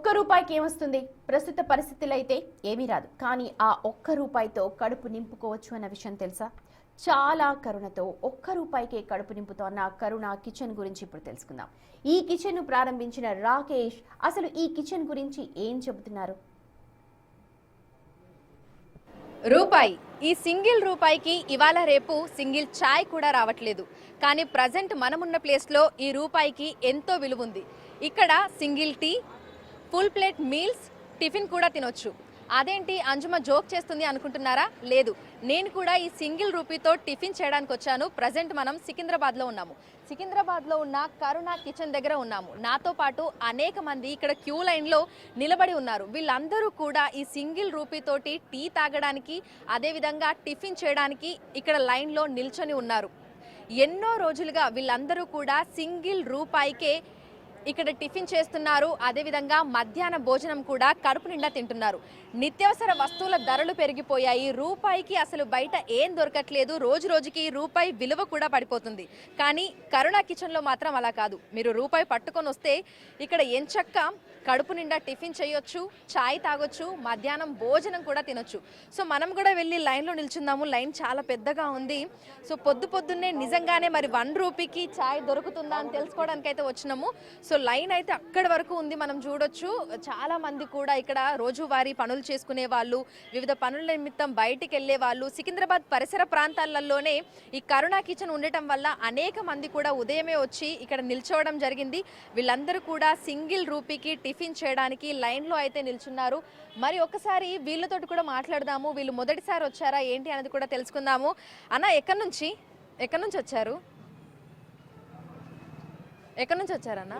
ఒక్క రూపాయికి ఏమొస్తుంది? ప్రస్తుత పరిస్థితుల్లో అయితే ఏమీ రాదు. కానీ ఆ ఒక్క రూపాయితో కడుపు నింపుకోవచ్చు అన్న విషయం తెలుసా? చాలా కరుణతో ఒక్క రూపాయికే కడుపు నింపుతోన్న కరుణ కిచెన్ గురించి ఇప్పుడు తెలుసుకుందాం. ఈ కిచెన్ ను ప్రారంభించిన రాకేష్ అసలు ఈ కిచెన్ గురించి ఏం చెబుతున్నారు? రూపాయి, ఈ సింగిల్ రూపాయికి ఇవాళ రేపు సింగిల్ చాయ్ కూడా రావట్లేదు. కానీ ప్రజెంట్ మనమున్న ప్లేస్లో ఈ రూపాయికి ఎంతో విలువ ఉంది. ఇక్కడ single tea, full plate meals, tiffin కూడా తినొచ్చు. అదేంటి అంజుమ జోక్ చేస్తుంది అనుకుంటున్నారా? లేదు, నేను కూడా ఈ సింగిల్ రూపీతో టిఫిన్ చేయడానికి వచ్చాను. ప్రజెంట్ మనం సికింద్రాబాద్లో ఉన్నాము. సికింద్రాబాద్లో ఉన్న కరుణ కిచెన్ దగ్గర ఉన్నాము. నాతో పాటు అనేక మంది ఇక్కడ క్యూ లైన్లో నిలబడి ఉన్నారు. వీళ్ళందరూ కూడా ఈ సింగిల్ రూపీతోటి టీ తాగడానికి, అదేవిధంగా టిఫిన్ చేయడానికి ఇక్కడ లైన్లో నిల్చొని ఉన్నారు. ఎన్నో రోజులుగా వీళ్ళందరూ కూడా సింగిల్ రూపాయికే ఇక్కడ టిఫిన్ చేస్తున్నారు. అదేవిధంగా మధ్యాహ్న భోజనం కూడా కడుపు నిండా తింటున్నారు. నిత్యావసర వస్తువుల ధరలు పెరిగిపోయాయి. రూపాయికి అసలు బయట ఏం దొరకట్లేదు. రోజు రోజుకి రూపాయి విలువ కూడా పడిపోతుంది. కానీ కరుణ కిచెన్లో మాత్రం అలా కాదు. మీరు రూపాయి పట్టుకొని వస్తే ఇక్కడ ఎంచక్క కడుపు నిండా టిఫిన్ చేయొచ్చు, చాయ్ తాగొచ్చు, మధ్యాహ్నం భోజనం కూడా తినొచ్చు. సో మనం కూడా వెళ్ళి లైన్లో నిల్చుందాము. లైన్ చాలా పెద్దగా ఉంది. సో పొద్దున్నే నిజంగానే మరి 1 రూపీకి చాయ్ దొరుకుతుందా అని తెలుసుకోవడానికి అయితే వచ్చినాము. సో లైన్ అయితే అక్కడి వరకు ఉంది, మనం చూడొచ్చు. చాలా మంది కూడా ఇక్కడ రోజువారీ పనులు చేసుకునే వాళ్ళు, వివిధ పనుల నిమిత్తం బయటికి వెళ్ళే వాళ్ళు, సికింద్రాబాద్ పరిసర ప్రాంతాలలోనే ఈ కరుణ కిచెన్ ఉండటం వల్ల అనేక మంది కూడా ఉదయమే వచ్చి ఇక్కడ నిల్చోవడం జరిగింది. వీళ్ళందరూ కూడా సింగిల్ రూపీకి టిఫిన్ చేయడానికి లైన్లో అయితే నిల్చున్నారు. మరి ఒకసారి వీళ్ళతోటి కూడా మాట్లాడదాము. వీళ్ళు మొదటిసారి వచ్చారా ఏంటి అనేది కూడా తెలుసుకుందాము. అన్న, ఎక్కడి నుంచి వచ్చారు? ఎక్కడి నుంచి వచ్చారన్న?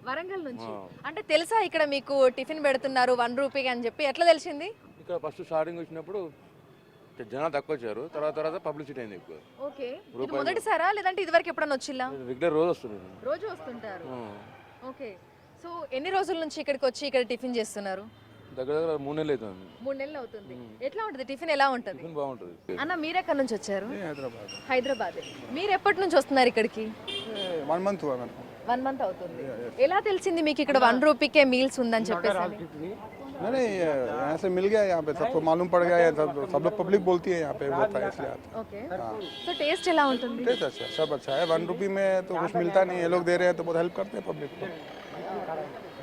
వరంగల్ నుంచి. అంటే తెలుసా ఇక్కడ మీకు టిఫిన్ పెడుతున్నారు 1 రూపీకి అని చెప్పి? ఎట్లా తెలిసింది? ఇక్కడ ఫస్ట్ స్టార్టింగ్ వచ్చినప్పుడు జనాలు తక్కువ వచ్చారు, తర్వాత పబ్లిసిటీ అయింది ఎక్కువ. ఓకే, ఇది మొదటిసారా లేదంటే ఇదివరకు ఎప్పుడన్నా వచ్చిల్లా? రెగ్యులర్ రోజు వస్తున్నారు. రోజు వస్తుంటారు. ఓకే, సో ఎన్ని రోజుల నుంచి ఇక్కడికి వచ్చి ఇక్కడ టిఫిన్ చేస్తున్నారు? దగ్గర 3 నెలలు అవుతుంది. 3 నెలలు అవుతుంది. ఎట్లా ఉంటుంది టిఫిన్? ఎలా ఉంటుంది? టిఫిన్ బాగుంటుంది. అన్న, మీరు ఎక్కడి నుంచి వచ్చారు? హైదరాబాద్. మీరు ఎప్పటి నుంచి వస్తున్నారు ఇక్కడికి? 1 మంత్ 1 మంత్ అవుతుంది. ఎలా తెలిసింది మీకు ఇక్కడ 1 రూపీకే మీల్స్ ఉందని చెప్పేసి? नहीं यहाँ से मिल गया, यहाँ पे सबको मालूम पड़ गया, सब लोग पब्लिक बोलती है यहाँ पे होता है इसलिए आता है। ओके, तो टेस्ट ఎలా ఉంటుంది? टेस्ट अच्छा, सब अच्छा है। 1 रुपये में तो कुछ मिलता नहीं, ये लोग दे रहे हैं तो बहुत हेल्प करते हैं पब्लिक को।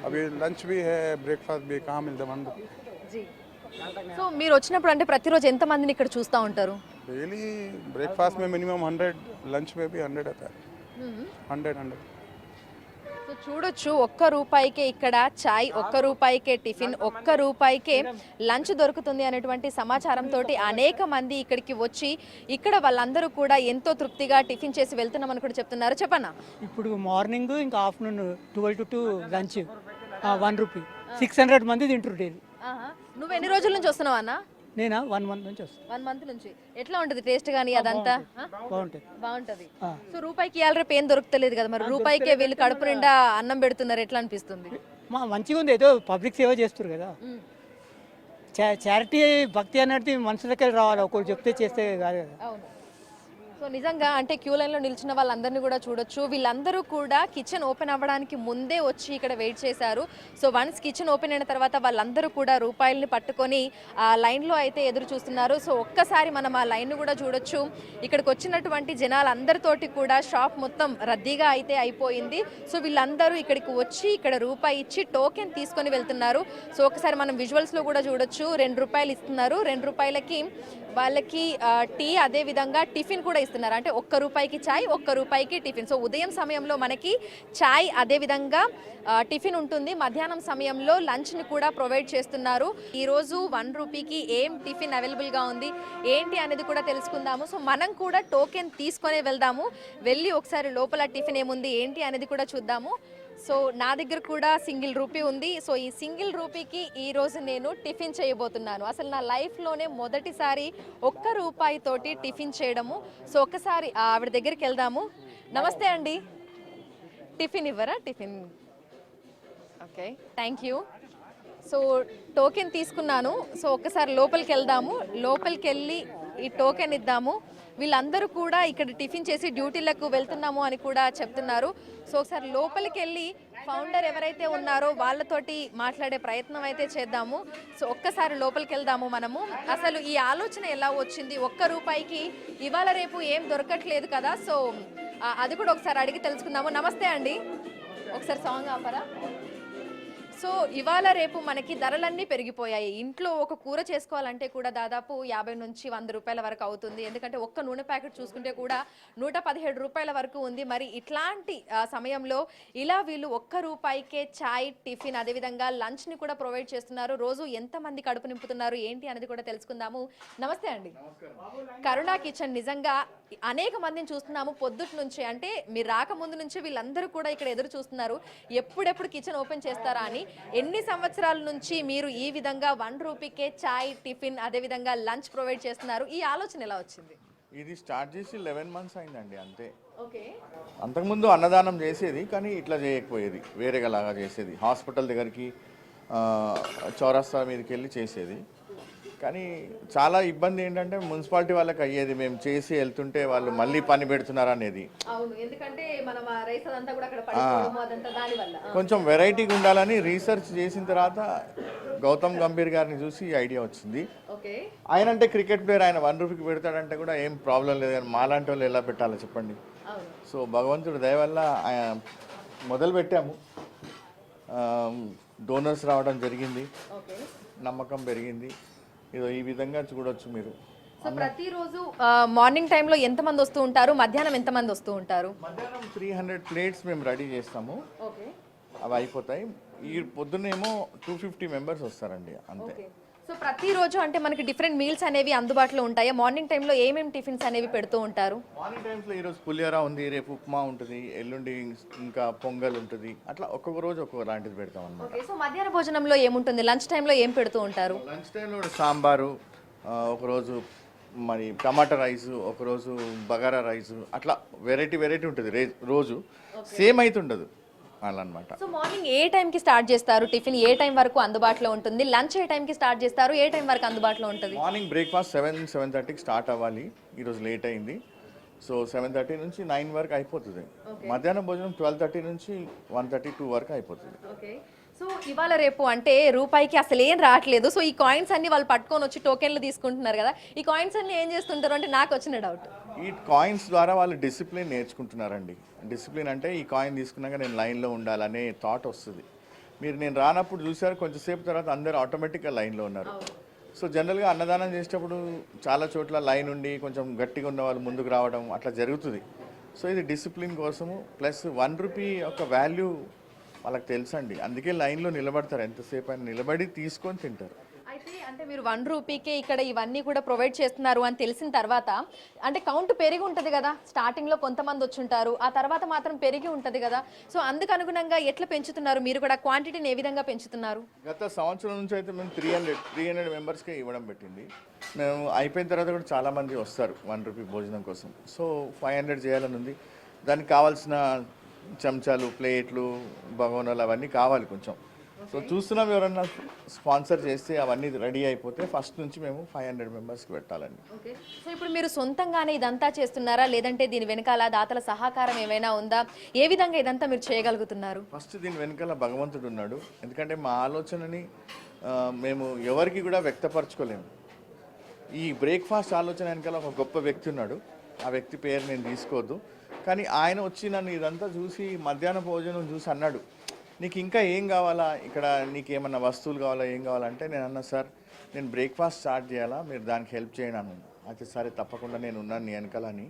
अभी लंच भी है, ब्रेकफास्ट भी, कहाँ मिलता है 1 रुपये जी। సో మీరు వచ్చినప్పుడు అంటే ప్రతిరోజు ఎంత మందిని ఇక్కడ చూస్తూ ఉంటారు? डेली ब्रेकफास्ट में मिनिमम 100, लंच में भी 100 आता है। 100 సో చూడొచ్చు, 1 రూపాయికే ఇక్కడ చాయ్, 1 రూపాయికే టిఫిన్, 1 రూపాయికే లంచ్ దొరుకుతుంది అనేటువంటి సమాచారంతో అనేక మంది ఇక్కడికి వచ్చి ఇక్కడ వాళ్ళందరూ కూడా ఎంతో తృప్తిగా టిఫిన్ చేసి వెళ్తున్నామని కూడా చెప్తున్నారు. చెప్పన్నా? ఇప్పుడు మార్నింగ్ ఇంకా ఆఫ్టర్నూన్ 12 to 2 లంచ్ 1 రూపీ 600 మంది తింటారు డైలీ. నువ్వు ఎన్ని రోజుల నుంచి వస్తున్నావు అన్న? నేనా 1 మంత్ నుంచి వస్తాను. 1 మంత్ నుంచి. ఎట్లా ఉంటుంది టేస్ట్ కానీ అదంతా? బాగుంటది. సో రూపాయికి ఇవాళ రేపు ఏం దొరుకుతలేదు కదా, మరి రూపాయికే వీళ్ళు కడుపు నిండా అన్నం పెడుతున్నారు, ఎట్లా అనిపిస్తుంది? మంచిగా ఉంది, ఏదో పబ్లిక్ సేవ చేస్తారు కదా. చారిటీ భక్తి అనేది మనుషులకే రావాలి, ఒకరు చెప్తే చేస్తే కాదు కదా. అవును. సో నిజంగా అంటే క్యూ లైన్లో నిలిచిన వాళ్ళందరినీ కూడా చూడొచ్చు. వీళ్ళందరూ కూడా కిచెన్ ఓపెన్ అవ్వడానికి ముందే వచ్చి ఇక్కడ వెయిట్ చేశారు. సో వన్స్ కిచెన్ ఓపెన్ అయిన తర్వాత వాళ్ళందరూ కూడా రూపాయలని పట్టుకొని ఆ లైన్లో అయితే ఎదురు చూస్తున్నారు. సో ఒక్కసారి మనం ఆ లైన్ కూడా చూడొచ్చు. ఇక్కడికి వచ్చినటువంటి జనాలందరితోటి కూడా షాప్ మొత్తం రద్దీగా అయితే అయిపోయింది. సో వీళ్ళందరూ ఇక్కడికి వచ్చి ఇక్కడ రూపాయి ఇచ్చి టోకెన్ తీసుకొని వెళ్తున్నారు. సో ఒకసారి మనం విజువల్స్లో కూడా చూడొచ్చు. 2 రూపాయలు ఇస్తున్నారు. 2 రూపాయలకి వాళ్ళకి టీ, అదే విధంగా టిఫిన్ కూడా ఇస్తున్నారు. అంటే 1 రూపాయికి చాయ్, 1 రూపాయికి టిఫిన్. సో ఉదయం సమయంలో మనకి చాయ్, అదే విధంగా టిఫిన్ ఉంటుంది. మధ్యాహ్నం సమయంలో లంచ్ని కూడా ప్రొవైడ్ చేస్తున్నారు. ఈరోజు 1 రూపీకి ఏం టిఫిన్ అవైలబుల్గా ఉంది ఏంటి అనేది కూడా తెలుసుకుందాము. సో మనం కూడా టోకెన్ తీసుకొని వెళ్దాము. వెళ్ళి ఒకసారి లోపల టిఫిన్ ఏముంది ఏంటి అనేది కూడా చూద్దాము. సో నా దగ్గర కూడా సింగిల్ రూపీ ఉంది. సో ఈ సింగిల్ రూపీకి ఈరోజు నేను టిఫిన్ చేయబోతున్నాను. అసలు నా లైఫ్లోనే మొదటిసారి 1 రూపాయితోటి టిఫిన్ చేయడము. సో ఒక్కసారి ఆవిడ దగ్గరికి వెళ్దాము. నమస్తే అండి, టిఫిన్ ఇవ్వరా? Tiffin okay, thank you. So token తీసుకున్నాను. సో ఒక్కసారి లోపలికి వెళ్దాము. లోపలికి వెళ్ళి ఈ టోకెన్ ఇద్దాము. వీళ్ళందరూ కూడా ఇక్కడ టిఫిన్ చేసి డ్యూటీలకు వెళ్తున్నాము అని కూడా చెప్తున్నారు. సో ఒకసారి లోపలికి వెళ్ళి ఫౌండర్ ఎవరైతే ఉన్నారో వాళ్ళతోటి మాట్లాడే ప్రయత్నం అయితే చేద్దాము. సో ఒక్కసారి లోపలికి వెళ్దాము మనము. అసలు ఈ ఆలోచన ఎలా వచ్చింది? ₹1 ఇవాళ రేపు ఏం దొరకట్లేదు కదా, సో అది కూడా ఒకసారి అడిగి తెలుసుకుందాము. నమస్తే అండి, ఒకసారి సాంగ్ ఆపరా? సో ఇవాళ రేపు మనకి ధరలన్నీ పెరిగిపోయాయి. ఇంట్లో ఒక కూర చేసుకోవాలంటే కూడా దాదాపు 50 నుంచి 100 రూపాయల వరకు అవుతుంది. ఎందుకంటే ఒక్క నూనె ప్యాకెట్ చూసుకుంటే కూడా 117 రూపాయల వరకు ఉంది. మరి ఇట్లాంటి సమయంలో ఇలా వీళ్ళు ₹1కే చాయ్, టిఫిన్, అదేవిధంగా లంచ్ని కూడా ప్రొవైడ్ చేస్తున్నారు. రోజు ఎంతమంది కడుపు నింపుతున్నారు ఏంటి అనేది కూడా తెలుసుకుందాము. నమస్తే అండి. కరుణ కిచెన్ నిజంగా అనేక మందిని చూస్తున్నాము పొద్దుటి నుంచి. అంటే మీరు రాకముందు నుంచి వీళ్ళందరూ కూడా ఇక్కడ ఎదురు చూస్తున్నారు ఎప్పుడెప్పుడు కిచెన్ ఓపెన్ చేస్తారా అని. ఎన్ని సంవత్సరాల నుంచి మీరు ఈ విధంగా ₹1కే చాయ్, టిఫిన్, అదేవిధంగా లంచ్ ప్రొవైడ్ చేస్తున్నారు? ఈ ఆలోచన ఎలా వచ్చింది? ఇది స్టార్ట్ చేసి 11 months అయిందండి అంతే. ఓకే. అంతకుముందు అన్నదానం చేసేది, కానీ ఇట్లా చేయకపోయేది, వేరేలాగా చేసేది. హాస్పిటల్ దగ్గరికి చౌరస్తా మీదకి వెళ్ళి చేసేది. కానీ చాలా ఇబ్బంది ఏంటంటే మున్సిపాలిటీ వాళ్ళకి అయ్యేది, మేము చేసి వెళ్తుంటే వాళ్ళు మళ్ళీ పని పెడుతున్నారు అనేది. కొంచెం వెరైటీగా ఉండాలని రీసెర్చ్ చేసిన తర్వాత గౌతమ్ గంభీర్ గారిని చూసి ఈ ఐడియా వచ్చింది. ఆయన అంటే క్రికెట్ ప్లేయర్, ఆయన ₹1 పెడతాడంటే కూడా ఏం ప్రాబ్లం లేదు, కానీ మాలాంటి వాళ్ళు ఎలా పెట్టాలో చెప్పండి. సో భగవంతుడు దయ వల్ల మొదలు పెట్టాము. డోనర్స్ రావడం జరిగింది, నమ్మకం పెరిగింది. ఇదో ఈ విధంగా చూడొచ్చు మీరు. సో ప్రతిరోజు మార్నింగ్ టైంలో ఎంతమంది వస్తూ ఉంటారు, మధ్యాహ్నం ఎంతమంది వస్తూ ఉంటారు? మధ్యాహ్నం 300 plates మేము రెడీ చేస్తాము, అవి అయిపోతాయి. ఈ పొద్దున్నేమో 250 members వస్తారండి అంతే. సో ప్రతిరోజు అంటే మనకి డిఫరెంట్ మీల్స్ అనేవి అందుబాటులో ఉంటాయి. మార్నింగ్ టైంలో ఏమేమి టిఫిన్స్ అనేవి పెడుతూ ఉంటారు? మార్నింగ్ టైమ్స్లో ఈరోజు పులిహోర ఉంది, రేపు ఉప్మా ఉంటుంది, ఎల్లుండి ఇంకా పొంగల్ ఉంటుంది. అట్లా ఒక్కొక్క రోజు ఒక్కొక్క లాంటిది పెడతాం అన్నమాట. సో మధ్యాహ్న భోజనంలో ఏముంటుంది? లంచ్ టైంలో ఏం పెడుతూ ఉంటారు? లంచ్ టైంలో సాంబారు, ఒకరోజు మరి టమాటా రైస్, ఒకరోజు బగారా రైస్, అట్లా వెరైటీ ఉంటుంది. రోజు సేమ్ అవుతుండదు అలా అనమాట. సో మార్నింగ్ ఏ టైంకి స్టార్ట్ చేస్తారు? టిఫిన్ ఏ టైం వరకు అందుబాటులో ఉంటుంది? లంచ్ ఏ టైంకి స్టార్ట్ చేస్తారు? ఏ టైం వరకు అందుబాటులో ఉంటుంది? మార్నింగ్ బ్రేక్ఫాస్ట్ 7-7:30కి స్టార్ట్ అవ్వాలి. ఈరోజు లేట్ అయింది, సో 7:30 నుంచి 9 వరకు అయిపోతుంది. మధ్యాహ్నం భోజనం 12:30 నుంచి 1:30-2 వరకు అయిపోతుంది. సో ఇవాళ రేపు అంటే ₹1కి అసలు ఏం రావట్లేదు. సో ఈ కాయిన్స్ అన్ని వాళ్ళు పట్టుకొని వచ్చి టోకెన్లు తీసుకుంటున్నారు కదా, ఈ కాయిన్స్ అన్ని ఏం చేస్తుంటారు అంటే నాకు వచ్చిన డౌట్. ఈ కాయిన్స్ ద్వారా వాళ్ళు డిసిప్లిన్ నేర్చుకుంటున్నారండి. డిసిప్లిన్ అంటే ఈ కాయిన్ తీసుకున్నాక నేను లైన్లో ఉండాలనే థాట్ వస్తుంది. నేను రానప్పుడు చూసారు, కొంచెంసేపు తర్వాత అందరూ ఆటోమేటిక్గా లైన్లో ఉన్నారు. సో జనరల్గా అన్నదానం చేసేటప్పుడు చాలా చోట్ల లైన్ ఉండి కొంచెం గట్టిగా ఉన్న వాళ్ళు ముందుకు రావడం అట్లా జరుగుతుంది. సో ఇది డిసిప్లిన్ కోసము, ప్లస్ ₹1 యొక్క వాల్యూ వాళ్ళకి తెలుసండి, అందుకే లైన్లో నిలబడతారు. ఎంతసేపు అయినా నిలబడి తీసుకొని తింటారు. అయితే అంటే మీరు ₹1కే ఇక్కడ ఇవన్నీ కూడా ప్రొవైడ్ చేస్తున్నారు అని తెలిసిన తర్వాత అంటే కౌంట్ పెరిగి ఉంటుంది కదా, స్టార్టింగ్లో కొంతమంది వచ్చి ఉంటారు, ఆ తర్వాత మాత్రం పెరిగి ఉంటుంది కదా. సో అందుకు అనుగుణంగా ఎట్లా పెంచుతున్నారు మీరు కూడా? క్వాంటిటీని ఏ విధంగా పెంచుతున్నారు? గత సంవత్సరం నుంచి అయితే మేము 300 మెంబర్స్కే ఇవ్వడం పెట్టింది. మేము అయిపోయిన తర్వాత కూడా చాలామంది వస్తారు ₹1 భోజనం కోసం. సో 500 చేయాలని ఉంది. దానికి కావాల్సిన చెంచాలు, ప్లేట్లు, బగోనాలు అవన్నీ కావాలి కొంచెం. సో చూస్తున్నాం, ఎవరన్నా స్పాన్సర్ చేస్తే అవన్నీ రెడీ అయిపోతే ఫస్ట్ నుంచి మేము 500 మెంబర్స్కి పెట్టాలండి. ఓకే. సో ఇప్పుడు మీరు సొంతంగానే ఇదంతా చేస్తున్నారా, లేదంటే దీని వెనకాల దాతల సహకారం ఏమైనా ఉందా? ఏ విధంగా ఇదంతా మీరు చేయగలుగుతున్నారు? ఫస్ట్ దీని వెనకాల భగవంతుడు ఉన్నాడు. ఎందుకంటే మా ఆలోచనని మేము ఎవరికి కూడా వ్యక్తపరచుకోలేము. ఈ బ్రేక్ఫాస్ట్ ఆలోచన వెనకాల ఒక గొప్ప వ్యక్తి ఉన్నాడు. ఆ వ్యక్తి పేరు నేను తీసుకోవద్దు, కానీ ఆయన వచ్చి నన్ను ఇదంతా చూసి మధ్యాహ్న భోజనం చూసి అన్నాడు, నీకు ఇంకా ఏం కావాలా, ఇక్కడ నీకు ఏమన్నా వస్తువులు కావాలా, ఏం కావాలంటే నేను అన్నా, సార్ నేను బ్రేక్ఫాస్ట్ స్టార్ట్ చేయాలా, మీరు దానికి హెల్ప్ చేయండి అన్నాను. అయితే సరే తప్పకుండా నేను ఉన్నాను నీ వెనకాలని.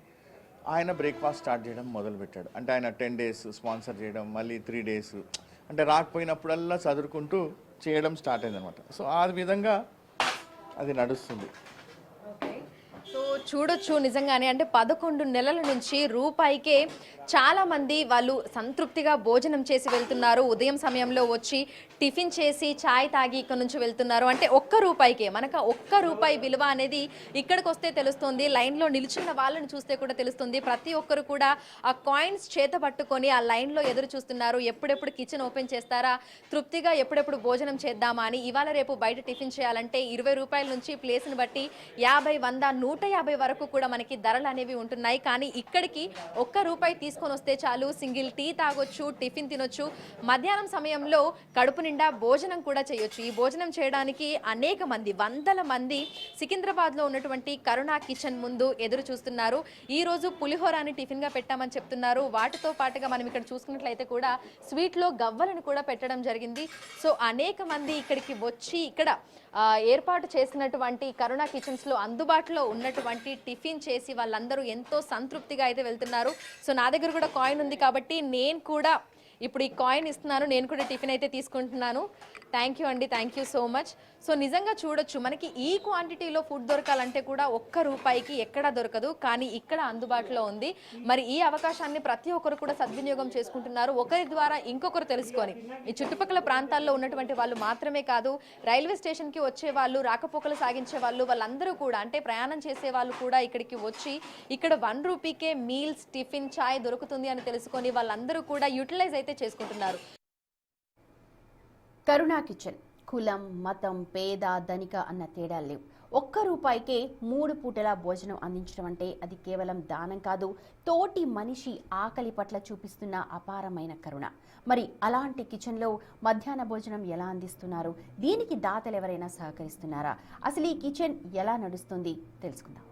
ఆయన బ్రేక్ఫాస్ట్ స్టార్ట్ చేయడం మొదలుపెట్టాడు. అంటే ఆయన 10 days స్పాన్సర్ చేయడం, మళ్ళీ 3 days, అంటే రాకపోయినప్పుడల్లా చదువుకుంటూ చేయడం స్టార్ట్ అయిందనమాట. సో ఆ విధంగా అది నడుస్తుంది. సో చూడొచ్చు నిజంగానే అంటే 11 నెలల నుంచి ₹1కే చాలామంది వాళ్ళు సంతృప్తిగా భోజనం చేసి వెళ్తున్నారు. ఉదయం సమయంలో వచ్చి టిఫిన్ చేసి చాయ్ తాగి ఇక్కడ నుంచి వెళ్తున్నారు. అంటే ₹1కే మనకు ₹1 విలువ అనేది ఇక్కడికి వస్తే తెలుస్తుంది. లైన్లో నిల్చున్న వాళ్ళని చూస్తే కూడా తెలుస్తుంది. ప్రతి ఒక్కరు కూడా ఆ కాయిన్స్ చేత పట్టుకొని ఆ లైన్లో ఎదురు చూస్తున్నారు. ఎప్పుడెప్పుడు కిచెన్ ఓపెన్ చేస్తారా, తృప్తిగా ఎప్పుడెప్పుడు భోజనం చేద్దామా అని. ఇవాళ రేపు బయట టిఫిన్ చేయాలంటే ₹20 నుంచి ప్లేస్ని బట్టి 50, 100, 150 వరకు కూడా మనకి ధరలు అనేవి ఉంటున్నాయి. కానీ ఇక్కడికి ₹1 తీసుకొని వస్తే చాలు, సింగిల్ టీ తాగొచ్చు, టిఫిన్ తినొచ్చు, మధ్యాహ్నం సమయంలో కడుపు నిండా భోజనం కూడా చేయొచ్చు. ఈ భోజనం చేయడానికి అనేక మంది, వందల మంది సికింద్రాబాద్లో ఉన్నటువంటి కరుణ కిచెన్ ముందు ఎదురు చూస్తున్నారు. ఈ రోజు పులిహోరాని టిఫిన్ గా పెట్టామని చెప్తున్నారు. వాటితో పాటుగా మనం ఇక్కడ చూసుకున్నట్లయితే కూడా స్వీట్ లో గవ్వలను కూడా పెట్టడం జరిగింది. సో అనేక మంది ఇక్కడికి వచ్చి ఇక్కడ ఏర్పాటు చేసినటువంటి కరుణ కిచెన్స్ లో అందుబాటులో ఉన్నటువంటి టిఫిన్ చేసి వాళ్ళందరూ ఎంతో సంతృప్తిగా అయితే వెళ్తున్నారు. సో నా దగ్గర కూడా కాయిన్ ఉంది కాబట్టి నేను కూడా ఇప్పుడు ఈ కాయిన్ ఇస్తున్నాను, నేను కూడా టిఫిన్ అయితే తీసుకుంటున్నాను. థ్యాంక్ యూ అండి, thank you so much. So నిజంగా చూడొచ్చు, మనకి ఈ క్వాంటిటీలో ఫుడ్ దొరకాలంటే కూడా ₹1 ఎక్కడా దొరకదు, కానీ ఇక్కడ అందుబాటులో ఉంది. మరి ఈ అవకాశాన్ని ప్రతి ఒక్కరు కూడా సద్వినియోగం చేసుకుంటున్నారు. ఒకరి ద్వారా ఇంకొకరు తెలుసుకొని, ఈ చుట్టుపక్కల ప్రాంతాల్లో ఉన్నటువంటి వాళ్ళు మాత్రమే కాదు, రైల్వే స్టేషన్కి వచ్చే వాళ్ళు, రాకపోకలు సాగించే వాళ్ళు, వాళ్ళందరూ కూడా, అంటే ప్రయాణం చేసే వాళ్ళు కూడా ఇక్కడికి వచ్చి ఇక్కడ ₹1కే మీల్స్, టిఫిన్, చాయ్ దొరుకుతుంది అని తెలుసుకొని వాళ్ళందరూ కూడా యూటిలైజ్ అయితే చేసుకుంటున్నారు. కరుణ కిచెన్ కులం, మతం, పేద, ధనిక అన్న తేడా లేవు. ₹1కే 3 పూటల భోజనం అందించడం అంటే అది కేవలం దానం కాదు, తోటి మనిషి ఆకలి పట్ల చూపిస్తున్న అపారమైన కరుణ. మరి అలాంటి కిచెన్లో మధ్యాహ్న భోజనం ఎలా అందిస్తున్నారు? దీనికి దాతలు ఎవరైనా సహకరిస్తున్నారా? అసలు ఈ కిచెన్ ఎలా నడుస్తుంది తెలుసుకుందాం.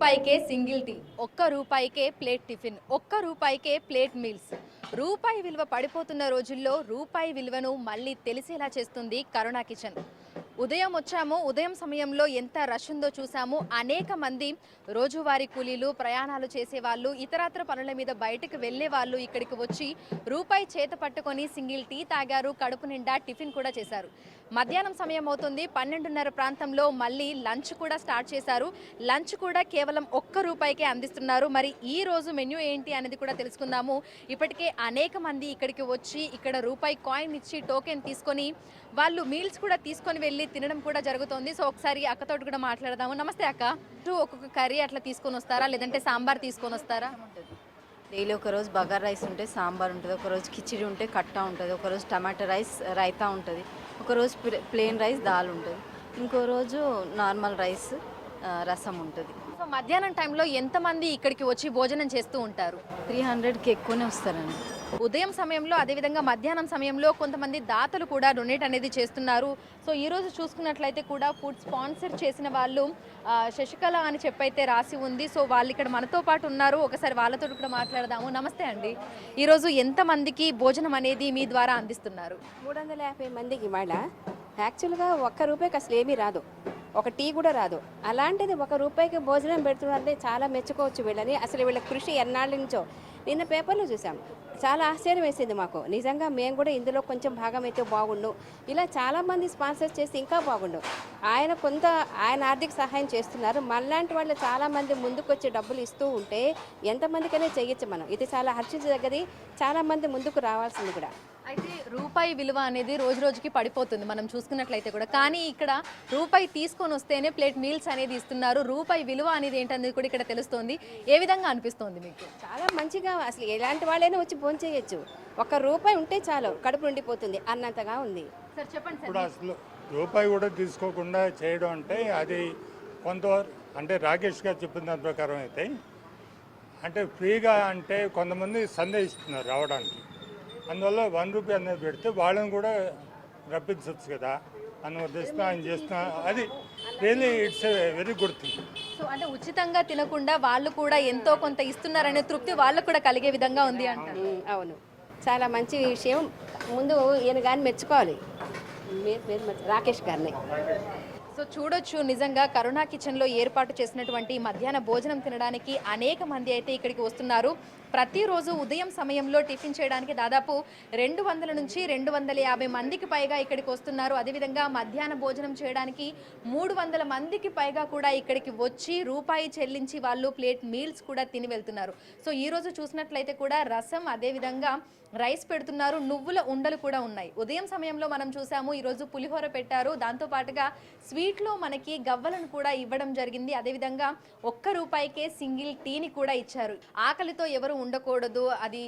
₹1కే సింగిల్ టీ, ₹1కే ప్లేట్ టిఫిన్, ₹1కే ప్లేట్ మీల్స్. రూపాయి విలువ పడిపోతున్న రోజుల్లో రూపాయి విలువను మళ్ళీ తెలిసేలా చేస్తుంది కరుణ కిచెన్. ఉదయం వచ్చాము, ఉదయం సమయంలో ఎంత రష్ ఉందో చూసాము. అనేక మంది రోజువారీ కూలీలు, ప్రయాణాలు చేసేవాళ్ళు, ఇతరత్ర పనుల మీద బయటకు వెళ్ళే వాళ్ళు ఇక్కడికి వచ్చి ₹1 చేత పట్టుకొని సింగిల్ టీ తాగారు, కడుపు నిండా టిఫిన్ కూడా చేశారు. మధ్యాహ్నం సమయం అవుతుంది, 12:30 ప్రాంతంలో మళ్ళీ లంచ్ కూడా స్టార్ట్ చేశారు. లంచ్ కూడా కేవలం ₹1కే అందిస్తున్నారు. మరి ఈ రోజు మెన్యూ ఏంటి అనేది కూడా తెలుసుకుందాము. ఇప్పటికే అనేక మంది ఇక్కడికి వచ్చి ఇక్కడ ₹1 కాయిన్ ఇచ్చి టోకెన్ తీసుకొని వాళ్ళు మీల్స్ కూడా తీసుకొని వెళ్ళి తినడం కూడా జరుగుతుంది. సో ఒకసారి అక్కతోటి కూడా మాట్లాడదాము. నమస్తే అక్క. ఒక్కొక్క కర్రీ అట్లా తీసుకొని వస్తారా, లేదంటే సాంబార్ తీసుకొని వస్తారా? డైలీ ఒకరోజు బగార్ రైస్ ఉంటే సాంబార్ ఉంటుంది, ఒకరోజు కిచిడి ఉంటే కట్టా ఉంటుంది, ఒకరోజు టమాటా రైస్ రైతా ఉంటుంది, ఒకరోజు ప్లెయిన్ రైస్ దాల్ ఉంటుంది, ఇంకో రోజు నార్మల్ రైస్ రసం ఉంటుంది. సో మధ్యాహ్నం టైంలో ఎంతమంది ఇక్కడికి వచ్చి భోజనం చేస్తూ ఉంటారు? 300కి ఎక్కువనే వస్తారండి. ఉదయం సమయంలో, అదేవిధంగా మధ్యాహ్నం సమయంలో కొంతమంది దాతలు కూడా డొనేట్ అనేది చేస్తున్నారు. సో ఈరోజు చూసుకున్నట్లయితే కూడా ఫుడ్ స్పాన్సర్ చేసిన వాళ్ళు శశికళ అని చెప్పైతే రాసి ఉంది. సో వాళ్ళు ఇక్కడ మనతో పాటు ఉన్నారు, ఒకసారి వాళ్ళతో కూడా మాట్లాడదాము. నమస్తే అండి. ఈరోజు ఎంతమందికి భోజనం అనేది మీ ద్వారా అందిస్తున్నారు? 350 మందికి. ఇవాళ యాక్చువల్గా ₹1 అసలు ఏమీ రాదు, ఒక టీ కూడా రాదు. అలాంటిది ₹1 భోజనం పెడుతున్నారంటే చాలా మెచ్చుకోవచ్చు వీళ్ళని. అసలు వీళ్ళ కృషి ఎన్నాళ్ళ నుంచో నిన్న పేపర్లో చూసాం, చాలా ఆశ్చర్యం వేసింది మాకు. నిజంగా మేము కూడా ఇందులో కొంచెం భాగం అయితే బాగుండు. ఇలా చాలామంది స్పాన్సర్ చేసి ఇంకా బాగుండు. ఆయన ఆర్థిక సహాయం చేస్తున్నారు. మనలాంటి వాళ్ళు చాలామంది ముందుకు వచ్చి డబ్బులు ఇస్తూ ఉంటే ఎంతమందికైనా చేయొచ్చు మనం. ఇది చాలా హర్షించదగ్గది, చాలామంది ముందుకు రావాల్సింది కూడా. అయితే ₹1 విలువ అనేది రోజు రోజుకి పడిపోతుంది మనం చూసుకున్నట్లయితే కూడా. కానీ ఇక్కడ ₹1 తీసుకొని వస్తేనే ప్లేట్ మీల్స్ అనేది ఇస్తున్నారు. ₹1 విలువ అనేది ఏంటనేది కూడా ఇక్కడ తెలుస్తోంది. ఏ విధంగా అనిపిస్తోంది మీకు? చాలా మంచిగా, అసలు ఎలాంటి వాళ్ళైనా వచ్చి భోజనం చేయొచ్చు. ₹1 ఉంటే చాలు, కడుపు నిండిపోతుంది అన్నంతగా ఉంది. సార్ చెప్పండి ఇప్పుడు సార్. అసలు రూపాయి కూడా తీసుకోకుండా చేయడం అంటే అది కొంతవరకు, అంటే రాకేష్ గారు చెప్పిన దాని ప్రకారం అయితే, అంటే ఫ్రీగా అంటే కొంతమంది సందేహిస్తున్నారు రావడానికి. అందువల్ల ₹1 అనేది పెడితే వాళ్ళని కూడా రప్పించవచ్చు కదా అన్న ఉద్దేశంతో ఆయన చేస్తున్నా. అది really it's a very good thing. So అంటే ఉచితంగా తినకుండా వాళ్ళు కూడా ఎంతో కొంత ఇస్తున్నారనే తృప్తి వాళ్ళకు కూడా కలిగే విధంగా ఉంది అంటారు. అవును, చాలా మంచి విషయం. ముందు ఈయన గారిని మెచ్చుకోవాలి, రాకేష్ గారిని. సో చూడొచ్చు, నిజంగా కరుణ కిచెన్లో ఏర్పాటు చేసినటువంటి మధ్యాహ్న భోజనం తినడానికి అనేక మంది అయితే ఇక్కడికి వస్తున్నారు. ప్రతిరోజు ఉదయం సమయంలో టిఫిన్ చేయడానికి దాదాపు 200 నుంచి 250 మందికి పైగా ఇక్కడికి వస్తున్నారు. అదేవిధంగా మధ్యాహ్న భోజనం చేయడానికి 300 మందికి పైగా కూడా ఇక్కడికి వచ్చి ₹1 చెల్లించి వాళ్ళు ప్లేట్ మీల్స్ కూడా తిని వెళ్తున్నారు. సో ఈరోజు చూసినట్లయితే కూడా రసం, అదేవిధంగా రైస్ పెడుతున్నారు, నువ్వుల ఉండలు కూడా ఉన్నాయి. ఉదయం సమయంలో మనం చూసాము, ఈరోజు పులిహోర పెట్టారు, దాంతోపాటుగా స్వీట్లో మనకి గవ్వలను కూడా ఇవ్వడం జరిగింది. అదేవిధంగా ₹1కే సింగిల్ టీని కూడా ఇచ్చారు. ఆకలితో ఎవరు ఉండకూడదు, అది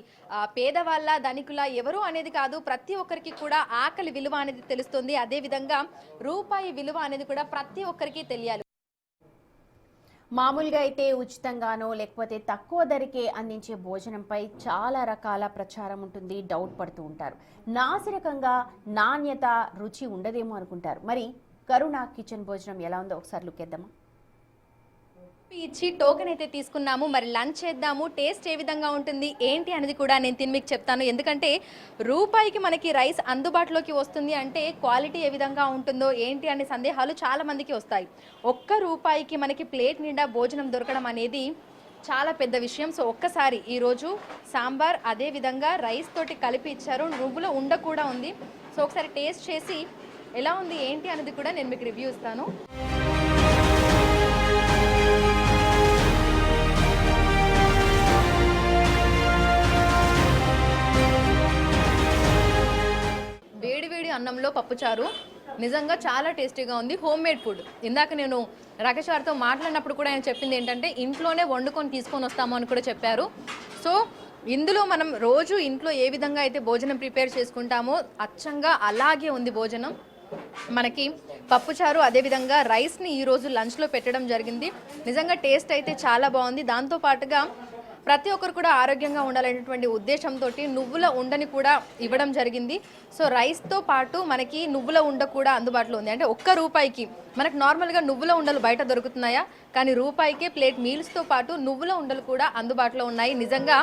పేదవాళ్ళ ధనికుల ఎవరు అనేది కాదు, ప్రతి ఒక్కరికి కూడా ఆకలి విలువ అనేది తెలుస్తుంది. అదేవిధంగా ₹1 విలువ అనేది కూడా ప్రతి ఒక్కరికి తెలియాలి. మామూలుగా అయితే ఉచితంగానో లేకపోతే తక్కువ ధరకే అందించే భోజనంపై చాలా రకాల ప్రచారం ఉంటుంది, డౌట్ పడుతూ ఉంటారు. నాసిరకంగా నాణ్యత రుచి ఉండదేమో అనుకుంటారు. మరి కరుణ కిచెన్ భోజనం ఎలా ఉందో ఒకసారి లుక్ చేద్దామా? ఇచ్చి టోకెన్ అయితే తీసుకున్నాము. మరి లంచ్ చేద్దాము, టేస్ట్ ఏ విధంగా ఉంటుంది ఏంటి అనేది కూడా నేను తిని మీకు చెప్తాను. ఎందుకంటే రూపాయికి మనకి రైస్ అందుబాటులోకి వస్తుంది అంటే క్వాలిటీ ఏ విధంగా ఉంటుందో ఏంటి అనే సందేహాలు చాలా మందికి వస్తాయి. ఒక్క రూపాయికి మనకి ప్లేట్ నిండా భోజనం దొరకడం అనేది చాలా పెద్ద విషయం. సో ఒక్కసారి ఈరోజు సాంబార్ అదే విధంగా రైస్ తోటి కలిపి ఇచ్చారు, నువ్వుల ఉండ కూడా ఉంది. సో ఒకసారి టేస్ట్ చేసి ఎలా ఉంది ఏంటి అనేది కూడా నేను మీకు రివ్యూ ఇస్తాను. వేడివేడి అన్నంలో పప్పుచారు నిజంగా చాలా టేస్టీగా ఉంది. Home made food. ఇందాక నేను రాకేష్ గారితో మాట్లాడినప్పుడు కూడా ఆయన చెప్పింది ఏంటంటే ఇంట్లోనే వండుకొని తీసుకొని వస్తాము అని కూడా చెప్పారు. సో ఇందులో మనం రోజు ఇంట్లో ఏ విధంగా అయితే భోజనం ప్రిపేర్ చేసుకుంటామో అచ్చంగా అలాగే ఉంది భోజనం. మనకి పప్పుచారు అదేవిధంగా రైస్ని ఈరోజు లంచ్లో పెట్టడం జరిగింది. నిజంగా టేస్ట్ అయితే చాలా బాగుంది. దాంతోపాటుగా ప్రతి ఒక్కరు కూడా ఆరోగ్యంగా ఉండాలనేటువంటి ఉద్దేశంతో నువ్వుల ఉండని కూడా ఇవ్వడం జరిగింది. సో రైస్తో పాటు మనకి నువ్వుల ఉండ కూడా అందుబాటులో ఉంది. అంటే ఒక్క రూపాయికి మనకు నార్మల్గా నువ్వుల ఉండలు బయట దొరుకుతున్నాయా, కానీ రూపాయికే ప్లేట్ మీల్స్తో పాటు నువ్వుల ఉండలు కూడా అందుబాటులో ఉన్నాయి. నిజంగా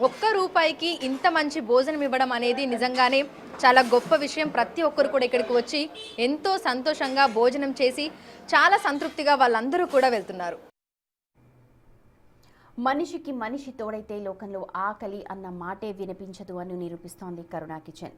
ఒక్క రూపాయికి ఇంత మంచి భోజనం ఇవ్వడం అనేది నిజంగానే చాలా గొప్ప విషయం. ప్రతి ఒక్కరు కూడా ఇక్కడికి వచ్చి ఎంతో సంతోషంగా భోజనం చేసి చాలా సంతృప్తిగా వాళ్ళందరూ కూడా వెళ్తున్నారు. మనిషికి మనిషి తోడైతే లోకంలో ఆకలి అన్న మాటే వినిపించదు అని నిరూపిస్తోంది కరుణ కిచెన్.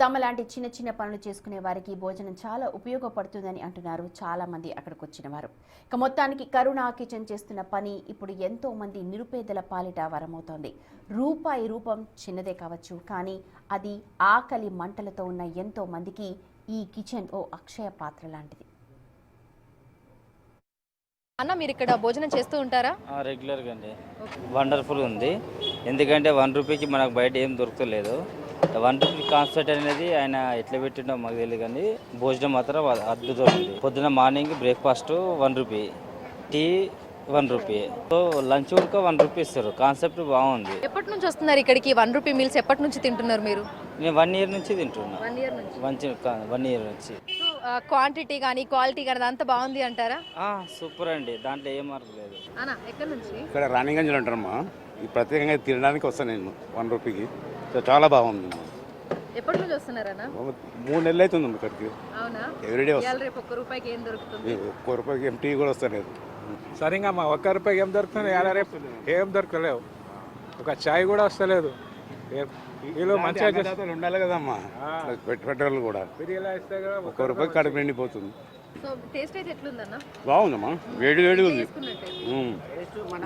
తమలాంటి చిన్న చిన్న పనులు చేసుకునే వారికి భోజనం చాలా ఉపయోగపడుతుందని అంటున్నారు చాలా మంది అక్కడికి వచ్చిన వారు. ఇక మొత్తానికి కరుణ కిచెన్ చేస్తున్న పని ఇప్పుడు ఎంతో మంది నిరుపేదల పాలిట వరమవుతోంది. రూపాయి రూపం చిన్నదే కావచ్చు, కానీ అది ఆకలి మంటలతో ఉన్న ఎంతో మందికి ఈ కిచెన్ ఓ అక్షయ పాత్ర లాంటిది. అన్న, మీరు ఇక్కడ భోజనం చేస్తూ ఉంటారా? రెగ్యులర్గా అండి. వండర్ఫుల్ ఉంది. ఎందుకంటే 1 రూపీకి మనకు బయట ఏం దొరకలేదు. 1 రూపీ కాన్సెప్ట్ అనేది ఆయన ఎట్లా పెట్టిండో మాకు తెలియదు, కానీ భోజనం మాత్రం అద్భుతం ఉంది. పొద్దున morning breakfast 1 rupee, tea 1 rupee, so lunch కూడా 1 రూపీ ఇస్తారు. కాన్సెప్ట్ బాగుంది. ఎప్పటి నుంచి వస్తున్నారు ఇక్కడికి? 1 రూపీ మీల్స్ ఎప్పటి నుంచి తింటున్నారు మీరు? నేను 1 ఇయర్ నుంచి తింటున్నా. 1 ఇయర్ నుంచి. మంచి 1 ఇయర్ నుంచి. క్వాంటిటీ కానీ క్వాలిటీ కానీ అంతా బాగుంది అంటారా? సూపర్ అండి, దాంట్లో ఏ మార్పు లేదు. అన్న, ఎక్కడి నుంచి? ఇక్కడ రాణిగంజ్లో ఉంటారమ్మా. ఈ ప్రత్యేకంగా తినడానికి వస్తాను నేను 1 రూపీకి. సో చాలా బాగుంది. ఎప్పటి నుంచి వస్తున్నారన్న? 3 నెలలు అవుతుంది ఇక్కడికి. అవునా? ఎవ్రీడే వస్తాను. రేపు 1 రూపాయికి ఏం దొరుకుతుంది? 1 రూపాయికి టీ కూడా వస్తలేదు. సరిగా మా 1 రూపాయికి ఏం దొరుకుతుంది? రేపు ఏం దొరకలేవు. ఒక చాయ్ కూడా వస్తలేదు. మంచిగా ఉండాలి కదమ్మా, పెట్రోల్ కూడా. 1 రూపాయికి కడుపు నిండిపోతుంది. సో టేస్ట్ అయితే ఎట్లుందన్న? బాగుందమ్మా, వేడి వేడిగా ఉంది,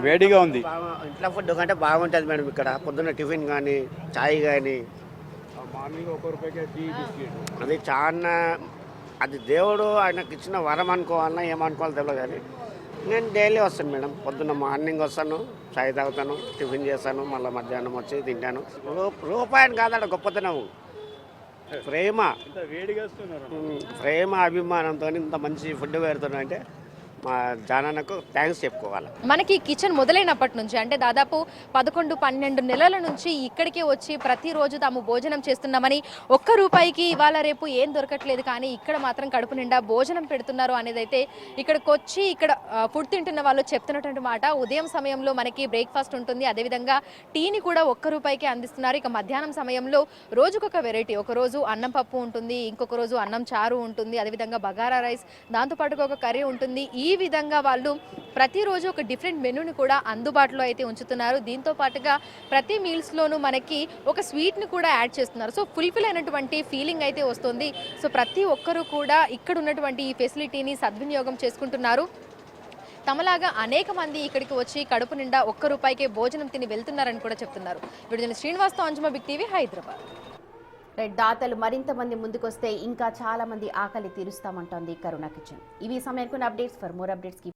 వేడిగా ఉంది. ఇంట్లో ఫుడ్ కంటే బాగుంటుంది మేడం. ఇక్కడ పొద్దున్న టిఫిన్ కానీ చాయ్ కానీ మార్నింగ్ 1 రూపాయికి టీ బిస్కెట్, అది చాలా, అది దేవుడు ఆయనకి ఇచ్చిన వరం అనుకోవాలన్నా ఏమనుకోవాలో తెలియదు. కానీ నేను డైలీ వస్తాను మేడం. పొద్దున్న మార్నింగ్ వస్తాను, చాయ్ తాగుతాను, టిఫిన్ చేస్తాను, మళ్ళీ మధ్యాహ్నం వచ్చి తింటాను. రూపాయని కాదాడ గొప్పతనం, ప్రేమ అభిమానంతో ఇంత మంచి ఫుడ్ పెడుతున్నా అంటే మా జానాన్నకు థ్యాంక్స్ చెప్పుకోవాలి. మనకి కిచెన్ మొదలైనప్పటి నుంచి అంటే దాదాపు 11-12 నెలల నుంచి ఇక్కడికే వచ్చి ప్రతిరోజు తాము భోజనం చేస్తున్నామని, 1 రూపాయికి ఇవాళ రేపు ఏం దొరకట్లేదు, కానీ ఇక్కడ మాత్రం కడుపు నిండా భోజనం పెడుతున్నారు అనేది అయితే ఇక్కడికి వచ్చి ఇక్కడ ఫుడ్ తింటున్న వాళ్ళు చెప్తున్నటువంటి మాట. ఉదయం సమయంలో మనకి బ్రేక్ఫాస్ట్ ఉంటుంది, అదేవిధంగా టీని కూడా 1 రూపాయికి అందిస్తున్నారు. ఇక మధ్యాహ్నం సమయంలో రోజుకొక వెరైటీ, ఒకరోజు అన్నం పప్పు ఉంటుంది, ఇంకొక రోజు అన్నం చారు ఉంటుంది, అదేవిధంగా బగారా రైస్, దాంతోపాటుగా ఒక కర్రీ ఉంటుంది. ఈ విధంగా వాళ్ళు ప్రతిరోజు ఒక డిఫరెంట్ మెనూని కూడా అందుబాటులో అయితే ఉంచుతున్నారు. దీంతో పాటుగా ప్రతి మీల్స్లోనూ మనకి ఒక స్వీట్ని కూడా యాడ్ చేస్తున్నారు. సో ఫుల్ఫిల్ అయినటువంటి ఫీలింగ్ అయితే వస్తుంది. సో ప్రతి ఒక్కరూ కూడా ఇక్కడ ఉన్నటువంటి ఈ ఫెసిలిటీని సద్వినియోగం చేసుకుంటున్నారు. తమలాగా అనేక మంది ఇక్కడికి వచ్చి కడుపు నిండా 1 రూపాయికే భోజనం తిని వెళ్తున్నారని కూడా చెప్తున్నారు. వీడియో శ్రీనివాస్తో అంజుమ, బిగ్ టీవీ, హైదరాబాద్. దాతలు మరింత మంది ముందుకొస్తే ఇంకా చాలా మంది ఆకలి తీరుస్తామంటోంది కరుణ కిచెన్. ఇవి సమయానికి అప్డేట్స్. For more updates